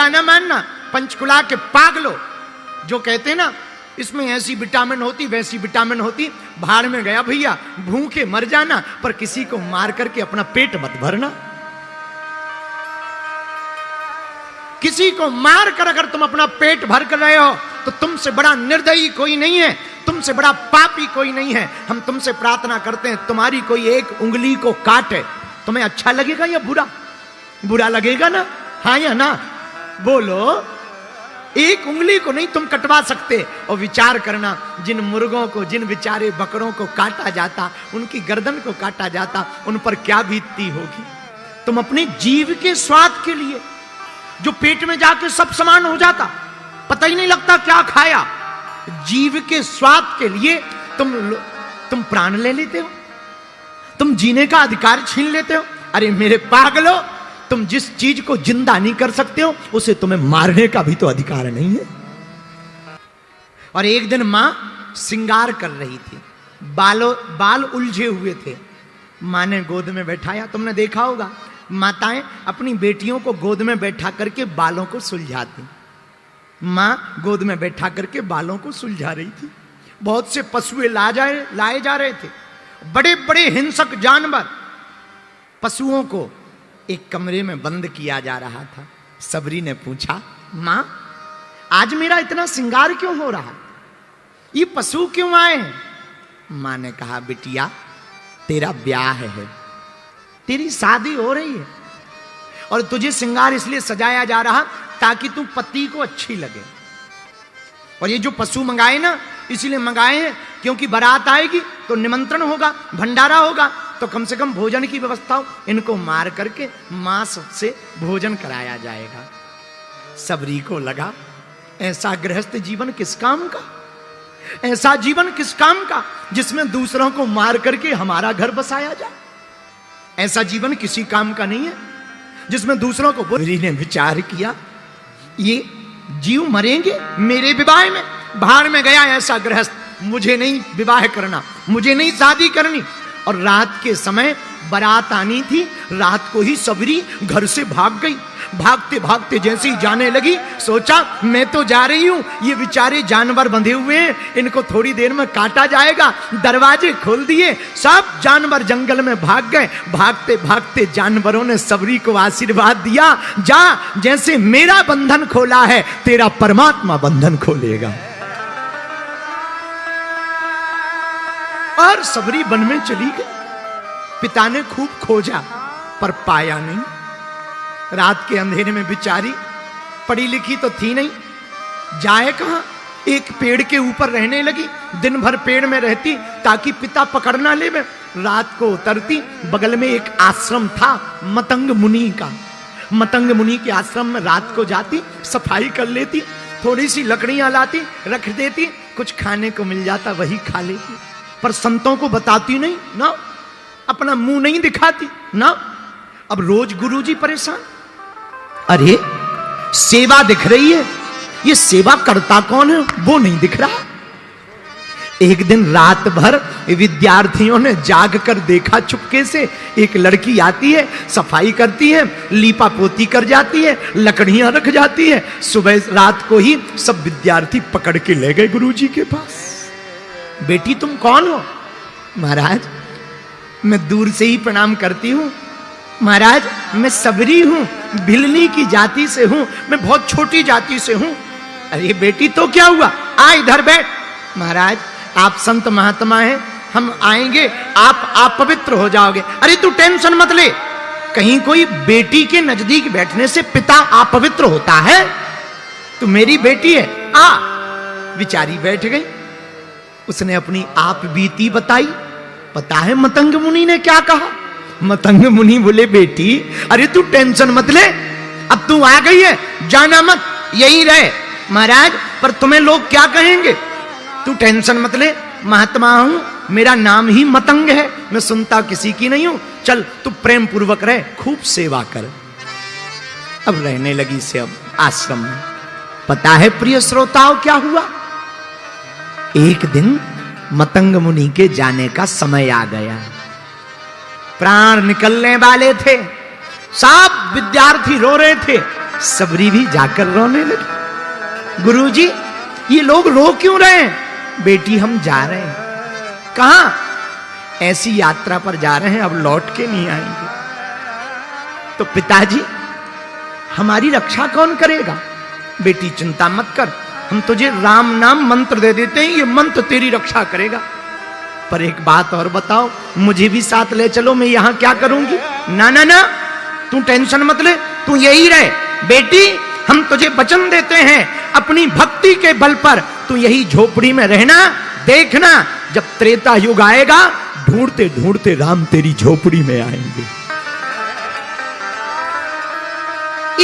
मेरा ना मानना। पंचकुला के पागलो जो कहते ना इसमें ऐसी विटामिन होती वैसी विटामिन होती, भाड़ में गया भैया, भूखे मर जाना पर किसी को मार करके अपना पेट मत भरना। किसी को मार कर अगर तुम अपना पेट भर कर रहे हो तो तुमसे बड़ा निर्दयी कोई नहीं है, तुमसे बड़ा पापी कोई नहीं है। हम तुमसे प्रार्थना करते हैं तुम्हारी कोई एक उंगली को काटे, तुम्हें अच्छा लगेगा या बुरा? बुरा लगेगा ना, हाँ या ना? बोलो। एक उंगली को नहीं तुम कटवा सकते। और विचार करना, जिन मुर्गों को, जिन बेचारे बकरों को काटा जाता, उनकी गर्दन को काटा जाता, उन पर क्या बीतती होगी। तुम अपने जीव के स्वाद के लिए जो पेट में जाके सब समान हो जाता, पता ही नहीं लगता क्या खाया, जीव के स्वाद के लिए तुम प्राण ले लेते हो, तुम जीने का अधिकार छीन लेते हो। अरे मेरे पागलो, तुम जिस चीज को जिंदा नहीं कर सकते हो उसे तुम्हें मारने का भी तो अधिकार नहीं है। और एक दिन मां श्रृंगार कर रही थी, बाल उलझे हुए थे, मां ने गोद में बैठाया। तुमने देखा होगा माताएं अपनी बेटियों को गोद में बैठा करके बालों को सुलझाती। मां गोद में बैठा करके बालों को सुलझा रही थी। बहुत से पशुएं लाए जा रहे थे, बड़े बड़े हिंसक जानवर। पशुओं को एक कमरे में बंद किया जा रहा था। सबरी ने पूछा, मां आज मेरा इतना श्रृंगार क्यों हो रहा, ये पशु क्यों आए हैं? मां ने कहा, बिटिया तेरा ब्याह है, तेरी शादी हो रही है और तुझे श्रृंगार इसलिए सजाया जा रहा ताकि तू पति को अच्छी लगे। और ये जो पशु मंगाए ना इसीलिए मंगाए हैं क्योंकि बारात आएगी तो निमंत्रण होगा, भंडारा होगा, तो कम से कम भोजन की व्यवस्था हो। इनको मार करके मांस से भोजन कराया जाएगा। सबरी को लगा ऐसा गृहस्थ जीवन किस काम का, ऐसा जीवन किस काम का जिसमें दूसरों को मार करके हमारा घर बसाया जाए। ऐसा जीवन किसी काम का नहीं है जिसमें दूसरों को। सबरी ने विचार किया, ये जीव मरेंगे मेरे विवाह में, भाड़ में गया ऐसा गृहस्थ, मुझे नहीं विवाह करना, मुझे नहीं शादी करनी। और रात के समय बारात आनी थी, रात को ही सबरी घर से भाग गई। भागते भागते जैसे ही जाने लगी सोचा मैं तो जा रही हूं, ये बेचारे जानवर बंधे हुए हैं, इनको थोड़ी देर में काटा जाएगा। दरवाजे खोल दिए, सब जानवर जंगल में भाग गए। भागते भागते जानवरों ने सबरी को आशीर्वाद दिया, जा जैसे मेरा बंधन खोला है तेरा परमात्मा बंधन खोलेगा। और सबरी वन में चली गई। पिता ने खूब खोजा पर पाया नहीं। रात के अंधेरे में बेचारी, पढ़ी लिखी तो थी नहीं, जाए कहां। एक पेड़ के ऊपर रहने लगी, दिन भर पेड़ में रहती ताकि पिता पकड़ ना ले। रात को उतरती, बगल में एक आश्रम था मतंग मुनि का। मतंग मुनि के आश्रम में रात को जाती, सफाई कर लेती, थोड़ी सी लकड़ियां लाती, रख देती, कुछ खाने को मिल जाता वही खा लेती। पर संतों को बताती नहीं ना, अपना मुंह नहीं दिखाती ना। अब रोज गुरुजी परेशान, अरे सेवा दिख रही है, ये सेवा करता कौन है वो नहीं दिख रहा। एक दिन रात भर विद्यार्थियों ने जाग कर देखा, चुपके से एक लड़की आती है, सफाई करती है, लीपा पोती कर जाती है, लकड़ियां रख जाती है। सुबह रात को ही सब विद्यार्थी पकड़ के ले गए गुरुजी के पास। बेटी तुम कौन हो? महाराज मैं दूर से ही प्रणाम करती हूं। महाराज मैं सबरी हूं, भिलनी की जाति से हूं, मैं बहुत छोटी जाति से हूं। अरे बेटी तो क्या हुआ, आ इधर बैठ। महाराज आप संत महात्मा हैं, हम आएंगे, आप पवित्र हो जाओगे। अरे तू टेंशन मत ले, कहीं कोई बेटी के नजदीक बैठने से पिता अपवित्र होता है? तू मेरी बेटी है, आ। बिचारी बैठ गई, उसने अपनी आप बीती बताई। पता है मतंग मुनि ने क्या कहा? मतंग मुनि बोले, बेटी अरे तू टेंशन मत ले, अब तू आ गई है, जाना मत, यहीं रहे। महाराज पर तुम्हें लोग क्या कहेंगे? तू टेंशन मत ले, महात्मा हूं, मेरा नाम ही मतंग है, मैं सुनता किसी की नहीं हूं। चल तू प्रेम पूर्वक रहे, खूब सेवा कर। अब रहने लगी से अब आश्रम में। पता है प्रिय श्रोताओं क्या हुआ? एक दिन मतंग मुनि के जाने का समय आ गया, प्राण निकलने वाले थे, सब विद्यार्थी रो रहे थे। सबरी भी जाकर रोने लगी। गुरुजी, ये लोग रो क्यों रहे हैं? बेटी, हम जा रहे हैं। कहां? ऐसी यात्रा पर जा रहे हैं, अब लौट के नहीं आएंगे। तो पिताजी, हमारी रक्षा कौन करेगा? बेटी, चिंता मत कर, हम तुझे राम नाम मंत्र दे देते हैं, ये मंत्र तेरी रक्षा करेगा। पर एक बात और बताओ, मुझे भी साथ ले चलो, मैं यहां क्या करूंगी? ना ना ना, तू टेंशन मत ले, तू यही रहे। बेटी, हम तुझे वचन देते हैं, अपनी भक्ति के बल पर तू यही झोपड़ी में रहना। देखना, जब त्रेता युग आएगा, ढूंढते ढूंढते राम तेरी झोपड़ी में आएंगे।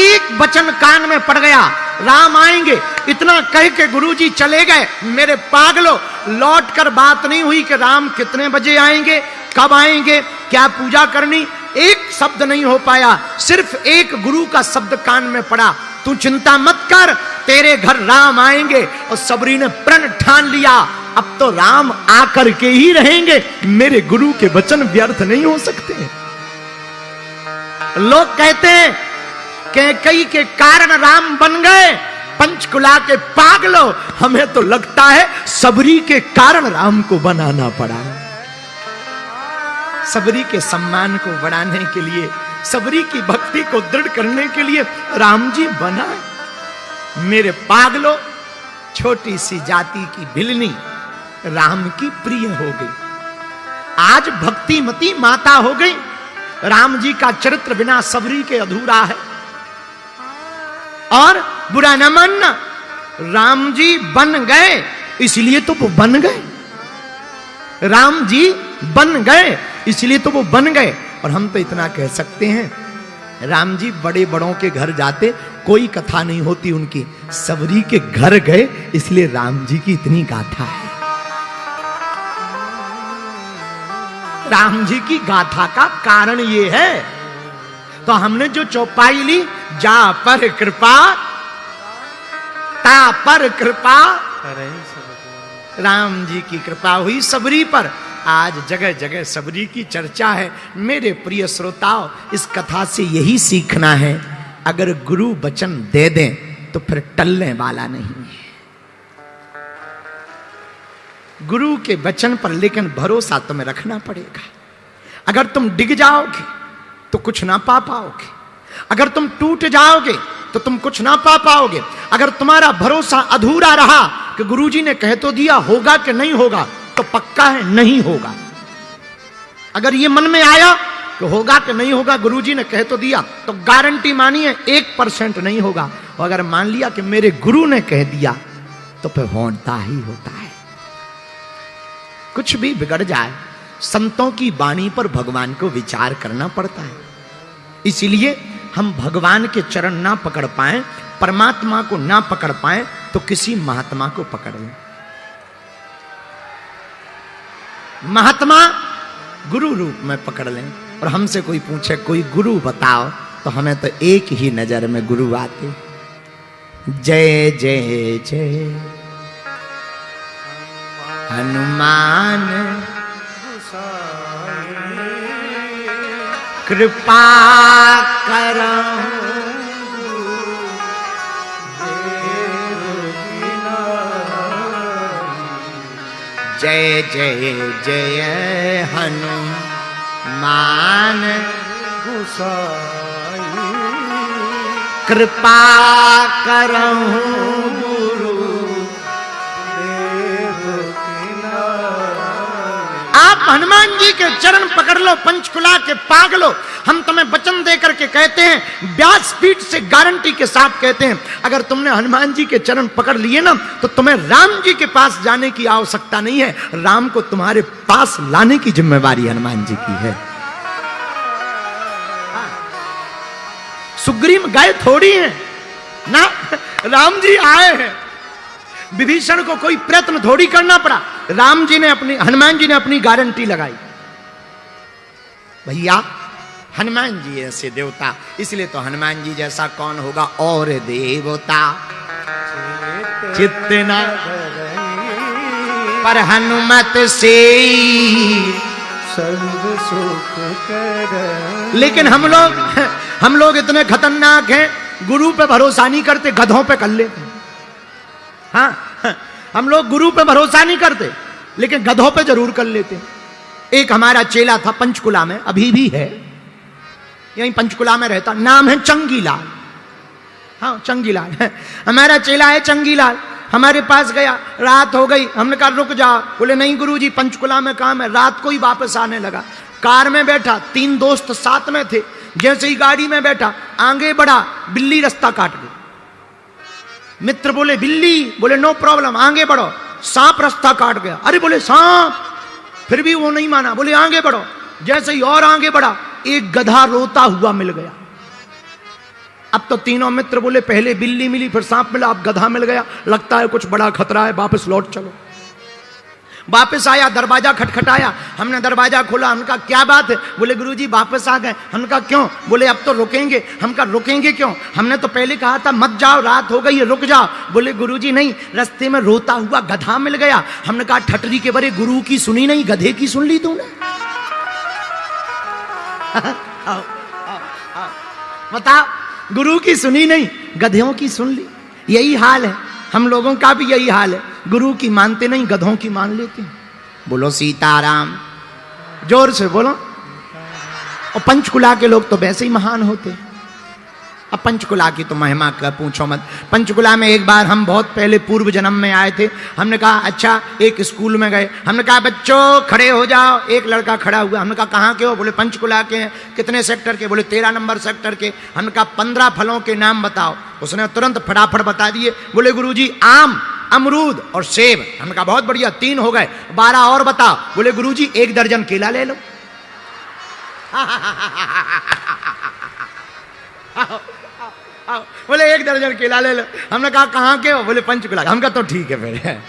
एक वचन कान में पड़ गया, राम आएंगे। इतना कह के गुरुजी चले गए। मेरे पागलों, लौट कर बात नहीं हुई कि राम कितने बजे आएंगे, कब आएंगे, क्या पूजा करनी, एक शब्द नहीं हो पाया। सिर्फ एक गुरु का शब्द कान में पड़ा, तू चिंता मत कर, तेरे घर राम आएंगे। और सबरी ने प्रण ठान लिया, अब तो राम आकर के ही रहेंगे, मेरे गुरु के वचन व्यर्थ नहीं हो सकते। लोग कहते हैं कैकेयी के कारण राम बन गए। पंचकुला के पागलों, हमें तो लगता है सबरी के कारण राम को बनाना पड़ा। सबरी के सम्मान को बढ़ाने के लिए, सबरी की भक्ति को दृढ़ करने के लिए राम जी बना। मेरे पागलों, छोटी सी जाति की भिलनी राम की प्रिय हो गई, आज भक्तिमती माता हो गई। राम जी का चरित्र बिना सबरी के अधूरा है। और बुरा न मानना, राम जी बन गए इसलिए तो वो बन गए। राम जी बन गए इसलिए तो वो बन गए। और हम तो इतना कह सकते हैं, राम जी बड़े बड़ों के घर जाते, कोई कथा नहीं होती उनकी, सबरी के घर गए इसलिए राम जी की इतनी गाथा है। राम जी की गाथा का कारण ये है। तो हमने जो चौपाई ली, जा पर कृपा ता पर कृपा, राम जी की कृपा हुई सबरी पर। आज जगह जगह सबरी की चर्चा है। मेरे प्रिय श्रोताओं, इस कथा से यही सीखना है, अगर गुरु वचन दे दें तो फिर टलने वाला नहीं है। गुरु के वचन पर लेकिन भरोसा तुम्हें रखना पड़ेगा। अगर तुम डिग जाओगे तो कुछ ना पा पाओगे, अगर तुम टूट जाओगे तो तुम कुछ ना पा पाओगे। अगर तुम्हारा भरोसा अधूरा रहा कि गुरुजी ने कह तो दिया, होगा कि नहीं होगा, तो पक्का है नहीं होगा। अगर ये मन में आया कि होगा कि नहीं होगा, गुरुजी ने कह तो दिया, तो गारंटी मानिए 1% नहीं होगा। और अगर मान लिया कि मेरे गुरु ने कह दिया, तो फिर होता ही होता है। कुछ भी बिगड़ जाए, संतों की वाणी पर भगवान को विचार करना पड़ता है। इसीलिए हम भगवान के चरण ना पकड़ पाए, परमात्मा को ना पकड़ पाए, तो किसी महात्मा को पकड़ लें। महात्मा गुरु रूप में पकड़ लें। और हमसे कोई पूछे कोई गुरु बताओ, तो हमें तो एक ही नजर में गुरु आते, जय जय जय हनुमान कृपा करहु जय जय जय हनुमान गोसाई कृपा करहु गुरु देव की नाई। आप हनुमान जी के चरण पकड़ लो, पंचकुला के पागलो। हम तुम्हें वचन देकर के कहते हैं, व्यासपीठ से गारंटी के साथ कहते हैं, अगर तुमने हनुमान जी के चरण पकड़ लिए ना, तो तुम्हें राम जी के पास जाने की आवश्यकता नहीं है। राम को तुम्हारे पास लाने की जिम्मेवारी हनुमान जी की है। सुग्रीव गए थोड़ी हैं ना, राम जी आए हैं। विभीषण को कोई प्रयत्न थोड़ी करना पड़ा, राम जी ने अपनी, हनुमान जी ने अपनी गारंटी लगाई। भैया हनुमान जी ऐसे देवता, इसलिए तो हनुमान जी जैसा कौन होगा और देवता चित्तना पर हनुमत से सर्व सुख कर। लेकिन हम लोग इतने खतरनाक हैं, गुरु पे भरोसा नहीं करते, गधों पे कर लेते। हाँ, हम लोग गुरु पे भरोसा नहीं करते, लेकिन गधों पे जरूर कर लेते। एक हमारा चेला था पंचकुला में, अभी भी है, यहीं पंचकुला में रहता, नाम है चंगीलाल। हाँ, चंगीलाल हमारा चेला है चंगीलाल। हमारे पास गया, रात हो गई, हमने कहा रुक जाओ। बोले नहीं गुरुजी, पंचकुला में काम है। रात को ही वापस आने लगा। कार में बैठा, 3 दोस्त साथ में थे। जैसे ही गाड़ी में बैठा, आगे बढ़ा, बिल्ली रास्ता काट गई। मित्र बोले बिल्ली, बोले नो प्रॉब्लम, आगे बढ़ो। सांप रास्ता काट गया। अरे बोले सांप, फिर भी वो नहीं माना, बोले आगे बढ़ो। जैसे ही और आगे बढ़ा, एक गधा रोता हुआ मिल गया। अब तो तीनों मित्र बोले पहले बिल्ली मिली, फिर सांप मिला, अब गधा मिल गया, लगता है कुछ बड़ा खतरा है, वापस लौट चलो। वापस आया, दरवाजा खटखटाया, हमने दरवाजा खोला। हमका क्या बात है? बोले गुरुजी वापस आ गए। हमका क्यों? बोले अब तो रुकेंगे। हमका रुकेंगे क्यों? हमने तो पहले कहा था मत जाओ, रात हो गई है, रुक जाओ। बोले गुरुजी नहीं, रास्ते में रोता हुआ गधा मिल गया। हमने कहा ठटरी के बरे गुरु की सुनी नहीं, गधे की सुन ली तूने। बताओ, गुरु की सुनी नहीं, गधों की सुन ली। यही हाल है, हम लोगों का भी यही हाल है। गुरु की मानते नहीं, गधों की मान लेते हैं। बोलो सीताराम, जोर से बोलो। और पंचकुला के लोग तो वैसे ही महान होते हैं। अब पंचकुला की तो महिमा का पूछो मत। पंचकुला में एक बार हम बहुत पहले पूर्व जन्म में आए थे। हमने कहा अच्छा, एक स्कूल में गए। हमने कहा बच्चों खड़े हो जाओ। एक लड़का खड़ा हुआ। हमने कहा कहाँ के हो? बोले पंचकुला के हैं। कितने सेक्टर के? बोले 13 नंबर सेक्टर के। हमने कहा 15 फलों के नाम बताओ। उसने तुरंत फटाफट बता दिए। बोले गुरुजी आम, अमरूद और सेब। हमने कहा बहुत बढ़िया, 3 हो गए, 12 और बताओ। बोले गुरुजी 1 दर्जन केला ले लो। बोले 1 दर्जन केला ले लो। हमने कहा कहाँ के हो? बोले पंचकुला। हम कहा तो ठीक है फिर।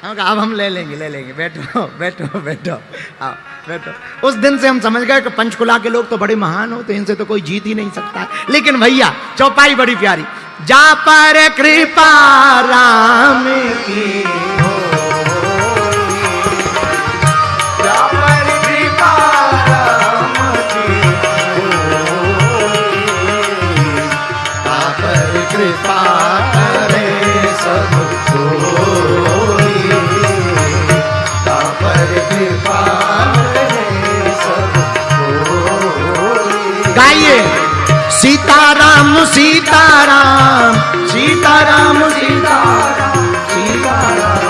हम कहा अब हम ले लेंगे, बैठो बैठो बैठो, आओ बैठो। उस दिन से हम समझ गए कि पंचकुला के लोग तो बड़े महान होते हैं, इनसे तो कोई जीत ही नहीं सकता। लेकिन भैया चौपाई बड़ी प्यारी। जा पर कृपा राम की हो, जा पर कृपा राम की कृपा करे सब कोई, पर कृपा करे सब कोई। गाइए सीताराम सीताराम सीताराम सीताराम सीताराम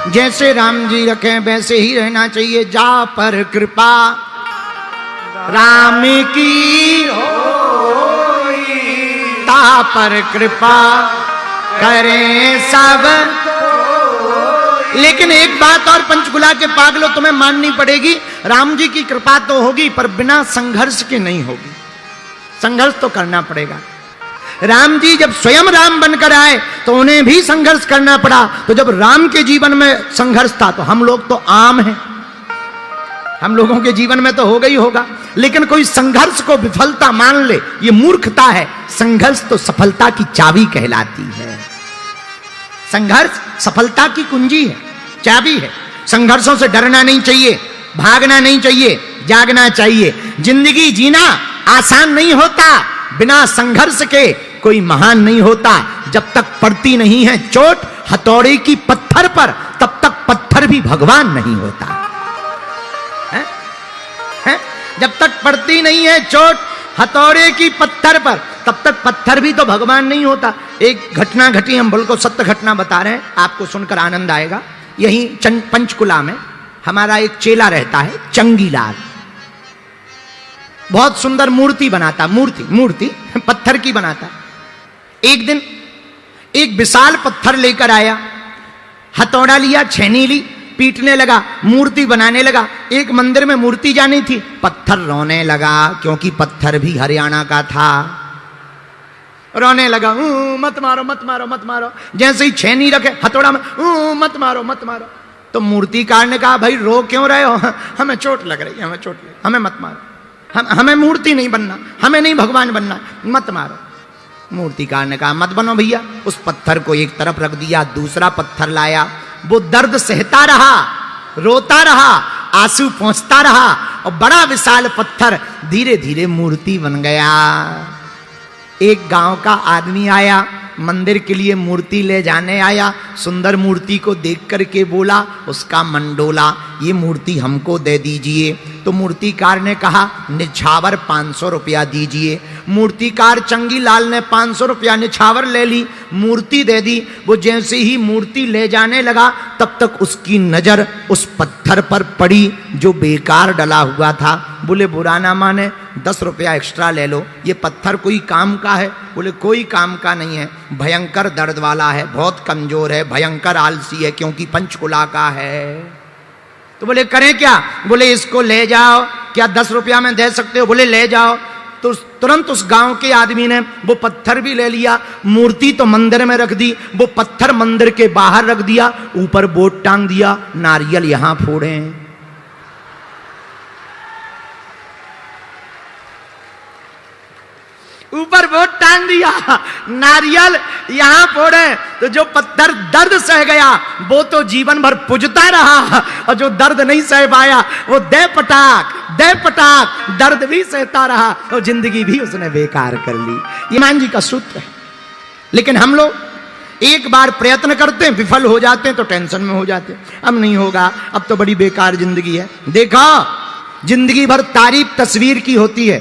जैसे राम जी रखे वैसे ही रहना चाहिए। जा पर कृपा राम की होई, ता पर कृपा करें सब। लेकिन एक बात और पंचकुला के पागलों तुम्हें माननी पड़ेगी, राम जी की कृपा तो होगी पर बिना संघर्ष के नहीं होगी। संघर्ष तो करना पड़ेगा। राम जी जब स्वयं राम बनकर आए तो उन्हें भी संघर्ष करना पड़ा। तो जब राम के जीवन में संघर्ष था तो हम लोग तो आम हैं, हम लोगों के जीवन में तो हो गई होगा। लेकिन कोई संघर्ष को विफलता मान ले, ये मूर्खता है। संघर्ष तो सफलता की चाबी कहलाती है। संघर्ष सफलता की कुंजी है, चाबी है। संघर्षों से डरना नहीं चाहिए, भागना नहीं चाहिए, जागना चाहिए। जिंदगी जीना आसान नहीं होता, बिना संघर्ष के कोई महान नहीं होता। जब तक पड़ती नहीं है चोट हथौड़े की पत्थर पर, तब तक पत्थर भी भगवान नहीं होता है? जब तक पड़ती नहीं है चोट हथौड़े की पत्थर पर, तब तक पत्थर भी तो भगवान नहीं होता। एक घटना घटी, हम बिल्कुल सत्य घटना बता रहे हैं, आपको सुनकर आनंद आएगा। यही पंचकुला में हमारा एक चेला रहता है चंगीलाल। बहुत सुंदर मूर्ति बनाता, मूर्ति पत्थर की बनाता। एक दिन एक विशाल पत्थर लेकर आया, हथौड़ा लिया, छेनी ली, पीटने लगा, मूर्ति बनाने लगा। एक मंदिर में मूर्ति जानी थी, पत्थर रोने लगा, क्योंकि पत्थर भी हरियाणा का था। रोने लगा, मत मारो मत मारो मत मारो। जैसे ही छेनी रखे हथौड़ा में, मत मारो मत मारो। तो मूर्तिकार ने कहा भाई रो क्यों रहे हो? हमें चोट लग रही है, हमें चोट लग, हमें मत मारो। हमें मूर्ति नहीं बनना, हमें नहीं भगवान बनना, मत मारो। मूर्तिकार ने कहा मत बनो भैया। उस पत्थर को एक तरफ रख दिया, दूसरा पत्थर लाया, वो दर्द सहता रहा, रोता रहा, आंसू पहुंचता रहा और बड़ा विशाल पत्थर धीरे धीरे मूर्ति बन गया। एक गांव का आदमी आया, मंदिर के लिए मूर्ति ले जाने आया। सुंदर मूर्ति को देख करके बोला, उसका मन डोला, ये मूर्ति हमको दे दीजिए। तो मूर्तिकार ने कहा निछावर 500 रुपया दीजिए। मूर्तिकार चंगी लाल ने 500 रुपया निछावर ले ली, मूर्ति दे दी। वो जैसे ही मूर्ति ले जाने लगा तब तक उसकी नजर उस पत्थर पर पड़ी जो बेकार डला हुआ था। बोले बुरा ना माने, 10 रुपया एक्स्ट्रा ले लो, ये पत्थर कोई काम का है? बोले कोई काम का नहीं है, भयंकर दर्द वाला है, बहुत कमजोर है, भयंकर आलसी है, क्योंकि पंचकुला का है। तो बोले करें क्या? बोले इसको ले जाओ। क्या 10 रुपया में दे सकते हो? बोले ले जाओ। तो तुरंत उस गांव के आदमी ने वो पत्थर भी ले लिया, मूर्ति तो मंदिर में रख दी, वो पत्थर मंदिर के बाहर रख दिया, ऊपर बोर्ड टांग दिया, नारियल यहां फोड़े। ऊपर बोर्ड टांग दिया, नारियल यहां फोड़े। तो जो पत्थर दर्द सह गया वो तो जीवन भर पुजता रहा, और जो दर्द नहीं सह पाया वो दे पटाक दर्द भी सहता रहा, और जिंदगी भी उसने बेकार कर ली। ये हनुमान जी का सूत्र है। लेकिन हम लोग एक बार प्रयत्न करते हैं, विफल हो जाते हैं तो टेंशन में हो जाते हैं, अब नहीं होगा, अब तो बड़ी बेकार जिंदगी है। देखा, जिंदगी भर तारीफ तस्वीर की होती है,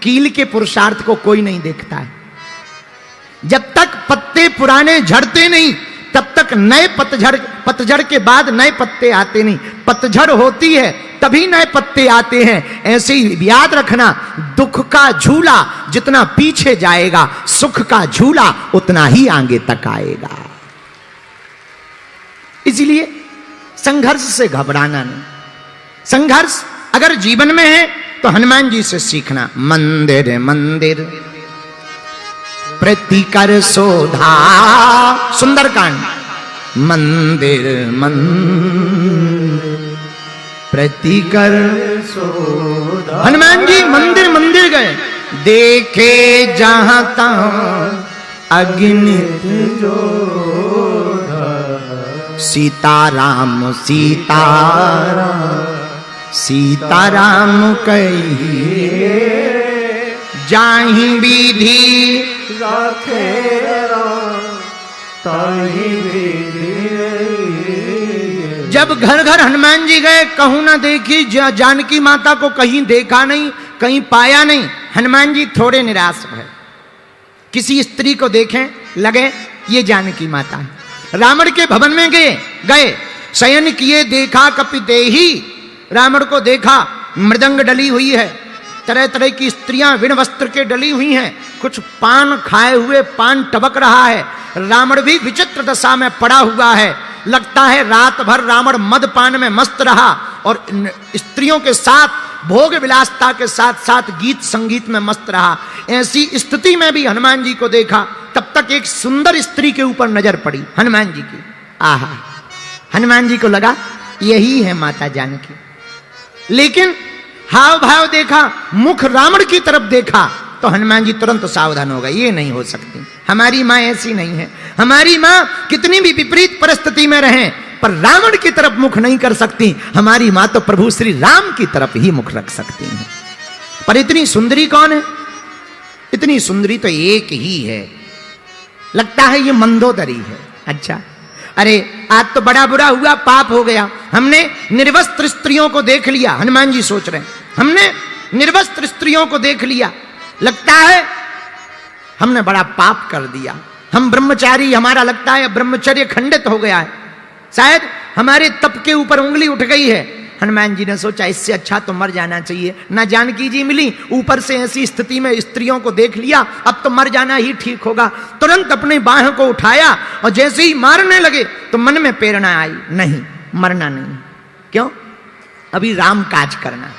कील के पुरुषार्थ को कोई नहीं देखता है। जब तक पत्ते पुराने झड़ते नहीं तब तक नए पतझड़ के बाद नए पत्ते आते नहीं। पतझड़ होती है तभी नए पत्ते आते हैं। ऐसे ही याद रखना, दुख का झूला जितना पीछे जाएगा, सुख का झूला उतना ही आगे तक आएगा। इसलिए संघर्ष से घबराना नहीं। संघर्ष अगर जीवन में है तो हनुमान जी से सीखना। मंदिर मंदिर प्रतिकर शोधा, सुंदरकांड। मंदिर मंदिर प्रतिकर शोधा। हनुमान जी मंदिर मंदिर गए, देखे जहां तहां अग्नित जोधा। सीताराम सीताराम सीताराम कहिए, जाहि विधि राखे ताहि विधि। जब घर घर हनुमान जी गए, कहूं ना देखी जानकी माता को, कहीं देखा नहीं, कहीं पाया नहीं। हनुमान जी थोड़े निराश भय। किसी स्त्री को देखें, लगे ये जानकी माता है। रावण के भवन में गए शयन किए, देखा कपिदेही। रावण को देखा, मृदंग डली हुई है, तरह तरह की स्त्रियां विण वस्त्र के डली हुई हैं, कुछ पान खाए हुए पान टबक रहा है। रावण भी विचित्र दशा में पड़ा हुआ है। लगता है रात भर रावण मद पान में मस्त रहा और स्त्रियों के साथ भोग विलासता के साथ साथ गीत संगीत में मस्त रहा। ऐसी स्थिति में भी हनुमान जी को देखा। तब तक एक सुंदर स्त्री के ऊपर नजर पड़ी हनुमान जी की। आहा, हनुमान जी को लगा यही है माता जानकी। लेकिन हाव भाव देखा, मुख रावण की तरफ देखा तो हनुमान जी तुरंत सावधान हो गए, ये नहीं हो सकती, हमारी मां ऐसी नहीं है। हमारी मां कितनी भी विपरीत परिस्थिति में रहे पर रावण की तरफ मुख नहीं कर सकती। हमारी मां तो प्रभु श्री राम की तरफ ही मुख रख सकती है। पर इतनी सुंदरी कौन है? इतनी सुंदरी तो एक ही है। लगता है ये मंदोदरी है। अच्छा, अरे आज तो बड़ा बुरा हुआ, पाप हो गया, हमने निर्वस्त्र स्त्रियों को देख लिया। हनुमान जी सोच रहे हैं, हमने निर्वस्त्र स्त्रियों को देख लिया, लगता है हमने बड़ा पाप कर दिया। हम ब्रह्मचारी, हमारा लगता है ब्रह्मचर्य खंडित हो गया है, शायद हमारे तप के ऊपर उंगली उठ गई है। हनुमान जी ने सोचा इससे अच्छा तो मर जाना चाहिए। ना जानकी जी मिली, ऊपर से ऐसी स्थिति में स्त्रियों को देख लिया, अब तो मर जाना ही ठीक होगा। तुरंत अपने बाह को उठाया और जैसे ही मारने लगे तो मन में प्रेरणा आई, नहीं, मरना नहीं। क्यों? अभी राम काज करना।